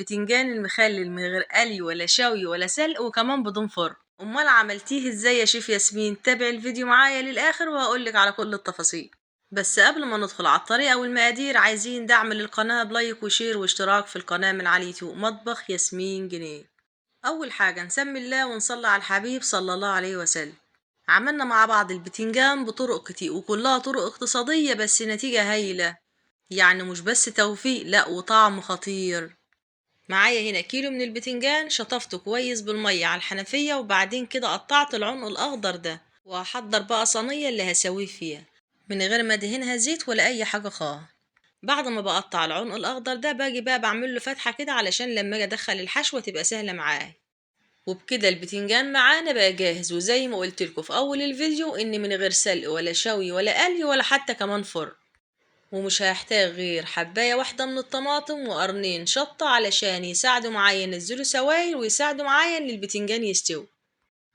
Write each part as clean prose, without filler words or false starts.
البتنجان المخلل من غير قلي ولا شوي ولا سلق وكمان بدون فرن. امال عملتيه ازاي يا شيف ياسمين؟ تابع الفيديو معايا للاخر وهقولك على كل التفاصيل. بس قبل ما ندخل على الطريقة والمقادير عايزين دعم للقناة بلايك وشير واشتراك في القناة من على اليوتيوب مطبخ ياسمين جنيه. اول حاجة نسمي الله ونصلي على الحبيب صلى الله عليه وسلم. عملنا مع بعض البتنجان بطرق كتير وكلها طرق اقتصادية بس نتيجة هايلة. يعني مش بس توفيق، لا وطعم خطير. معايا هنا كيلو من البتنجان شطفته كويس بالمية على الحنفية وبعدين كده قطعت العنق الأخضر ده، وهحضر بقى صينية اللي هسويه فيها من غير ما ادهنها زيت ولا أي حاجة خالص. بعد ما بقطع العنق الأخضر ده باجي بقى بعمل له فتحة كده علشان لما أجي أدخل الحشوة تبقى سهلة معايا. وبكده البتنجان معانا بقى جاهز، وزي ما قلتلكوا في أول الفيديو إن من غير سلق ولا شوي ولا قلي ولا حتى كمان فرن. ومش هيحتاج غير حباية واحدة من الطماطم وقرنين شطة علشان يساعدوا معايا ينزلوا سوائل ويساعدوا معايا ان البتنجان يستوي.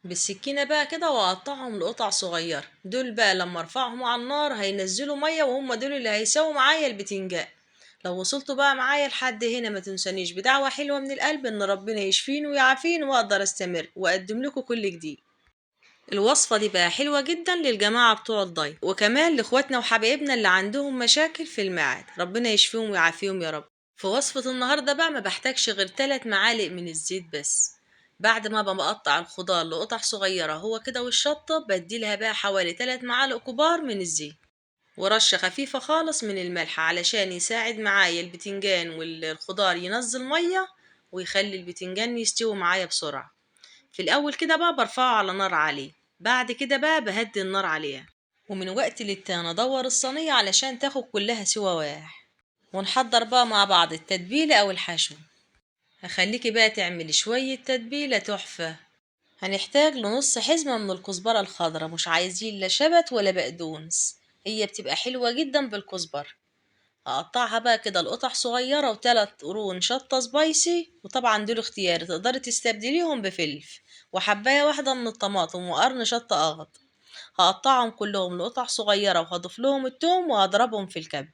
بالسكينة بقى كده واقطعهم لقطع صغيرة، دول بقى لما ارفعهم على النار هينزلوا مية وهم دول اللي هيسووا معايا البتنجان. لو وصلتوا بقى معايا لحد هنا ما تنسانيش بدعوة حلوة من القلب ان ربنا يشفيني ويعافيني واقدر استمر واقدم لكم كل جديد. الوصفة دي بقى حلوة جدا للجماعة بتوع الدايت وكمان لاخواتنا وحبايبنا اللي عندهم مشاكل في المعاد، ربنا يشفيهم ويعافيهم يا رب. في وصفة النهاردة بقى ما بحتاجش غير 3 معالق من الزيت بس. بعد ما بقطع الخضار لقطع صغيرة هو كده والشطة بديلها بقى حوالي 3 معالق كبار من الزيت، ورشة خفيفة خالص من الملح علشان يساعد معايا البتنجان والخضار ينزل مية ويخلي البتنجان يستوي معايا بسرعة. في الأول كده بقى برفعه على نار عالية، بعد كده بقى بهدي النار عليها، ومن وقت للتاني ادور الصينية علشان تاخد كلها سوا واحد. ونحضر بقى مع بعض التتبيلة او الحشو. هخليكي بقى تعملي شوية تتبيلة تحفة. هنحتاج لنص حزمة من الكزبرة الخضراء، مش عايزين لا شبت ولا بقدونس، هي بتبقى حلوة جدا بالكزبرة. هقطعها بقى كده لقطع صغيرة، وتلات قرون شطة سبايسي، وطبعا دول اختياري تقدري تستبدليهم بفلفل، وحباية واحدة من الطماطم وقرن شطة أخضر. هقطعهم كلهم لقطع صغيرة وهضيف لهم التوم وهضربهم في الكب.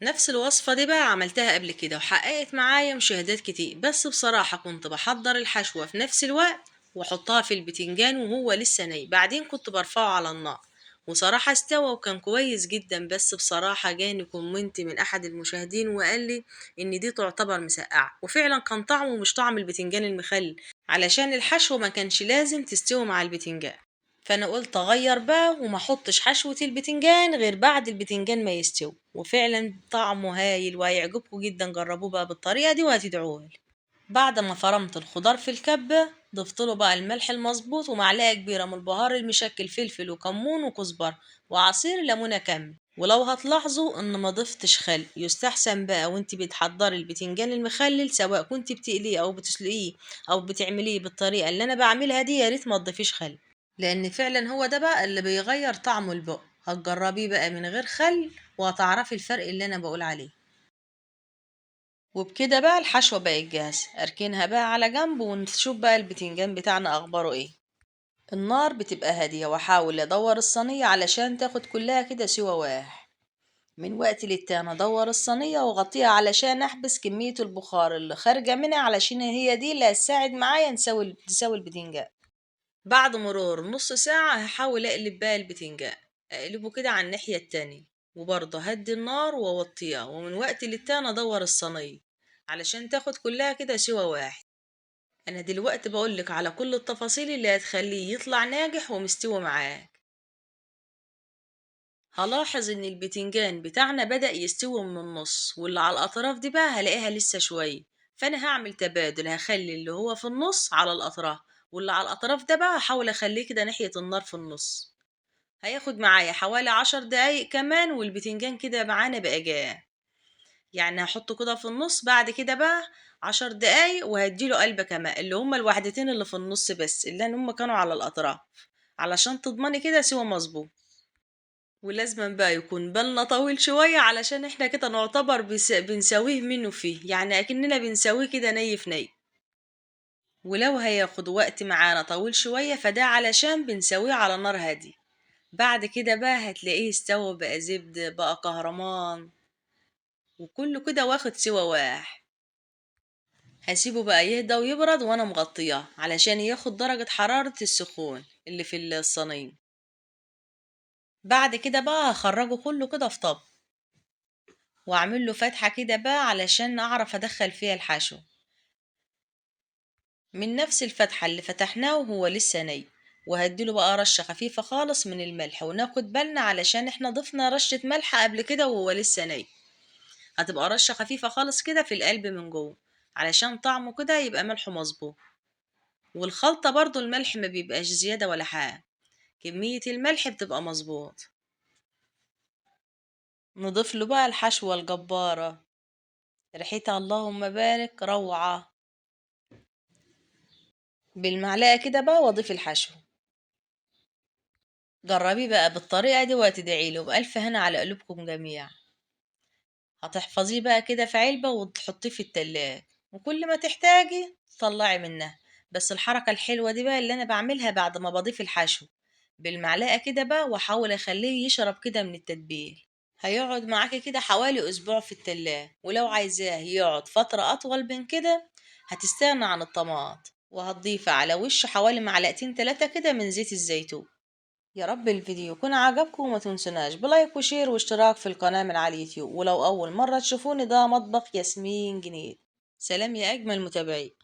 نفس الوصفة دي بقى عملتها قبل كده وحققت معايا مشاهدات كتير، بس بصراحة كنت بحضر الحشوة في نفس الوقت واحطها في البتنجان وهو لسه ني، بعدين كنت برفعه على النار وصراحة استوى وكان كويس جدا. بس بصراحة جاني كومنت من احد المشاهدين وقال لي ان دي تعتبر مسقعة، وفعلا كان طعمه مش طعم البتنجان المخلل علشان الحشوة ما كانش لازم تستوي مع البتنجان. فانا قلت اغير بقى وما احطش حشوة البتنجان غير بعد البتنجان ما يستوي، وفعلا طعمه هايل وهيعجبكم جدا. جربوه بقى بالطريقة دي وهتدعوه. بعد ما فرمت الخضار في الكبة ضفت له بقى الملح المظبوط ومعلقة كبيرة من البهار المشكل، فلفل وكمون وكزبر وعصير ليمونة كامل. ولو هتلاحظوا ان ما ضفتش خل، يستحسن بقى وانت بتحضري البتنجان المخلل سواء كنت بتقليه او بتسلقيه او بتعمليه بالطريقة اللي انا بعملها دي، يا ريت ما تضيفيش خل، لان فعلا هو ده بقى اللي بيغير طعم البق. هتجربيه بقى من غير خل وهتعرفي الفرق اللي انا بقول عليه. وبكده بقى الحشوة بقت جاهزة، اركنها بقى على جنب ونشوف بقى البتنجان بتاعنا اخباره ايه. النار بتبقى هادية واحاول ادور الصينية علشان تاخد كلها كده سوا واحد. من وقت للتاني ادور الصينية واغطيها علشان احبس كمية البخار اللي خارجة منها، علشان هي دي اللي هتساعد معايا تسوي البتنجان. بعد مرور نص ساعة هحاول اقلب بقى البتنجان، اقلبه كده على الناحية التانية وبرضه هدي النار واوطيها، ومن وقت للتاني ادور الصينية علشان تاخد كلها كده سوا واحد. انا دلوقتي بقولك على كل التفاصيل اللي هتخليه يطلع ناجح ومستوي معاك. هلاحظ ان البتنجان بتاعنا بدأ يستوي من النص، واللي على الاطراف دي بقى هلاقيها لسه شوية، فانا هعمل تبادل، هخلي اللي هو في النص على الاطراف، واللي على الاطراف ده بقى هحاول اخليه كده ناحية النار في النص. هياخد معايا حوالي 10 دقايق كمان والبتنجان كده معانا بقى جاهز. يعني هحطه كده في النص، بعد كده بقى 10 دقايق وهديله قلبة كمان، اللي هما الوحدتين اللي في النص بس اللي هما كانوا على الأطراف، علشان تضمني كده سوا مظبوط. ولازم بقى يكون بالنا طويل شوية علشان احنا كده نعتبر بنسويه منه فيه، يعني اكننا بنسويه كده ني في ني. ولو هياخد وقت معانا طويل شوية فده علشان بنسويه على نار هادية. بعد كده بقى هتلاقيه استوى بقى زبدة بقى كهرمان، وكله كده واخد سوا واحد. هسيبه بقى يهدى ويبرد وانا مغطياه علشان ياخد درجة حرارة السخون اللي في الصينية. بعد كده بقى هخرجه كله كده في طب، واعمل له فتحة كده بقى علشان اعرف ادخل فيها الحشو من نفس الفتحة اللي فتحناه وهو لسه ني. وهديله بقى رشة خفيفة خالص من الملح، وناخد بالنا علشان احنا ضفنا رشة ملح قبل كده وهو لسه ني. هتبقى رشة خفيفة خالص كده في القلب من جوه علشان طعمه كده يبقى ملحه مظبوط. والخلطة برضو الملح ما بيبقاش زيادة ولا حاجة، كمية الملح بتبقى مظبوط. نضيف له بقى الحشوة الجبارة، ريحتها اللهم بارك روعة. بالمعلقة كده بقى واضيف الحشو. جربيه بقى بالطريقة دي وهتدعيله بألف هنا على قلوبكم جميعا. هتحفظيه بقى كده في علبة وتحطيه في التلاجة، وكل ما تحتاجي تطلعي منها. بس الحركة الحلوة دي بقى اللي أنا بعملها بعد ما بضيف الحشو بالمعلقة كده بقى، وأحاول أخليه يشرب كده من التتبيل. هيقعد معاكي كده حوالي أسبوع في التلاجة، ولو عايزاه يقعد فترة أطول من كده هتستغنى عن الطماط، وهتضيفي على وشه حوالي معلقتين تلاتة كده من زيت الزيتون. يا رب الفيديو يكون عجبكم، وما تنسوناش بلايك وشير واشتراك في القناة من على اليوتيوب. ولو أول مرة تشوفوني، ده مطبخ ياسمين جنيد. سلام يا أجمل متابعين.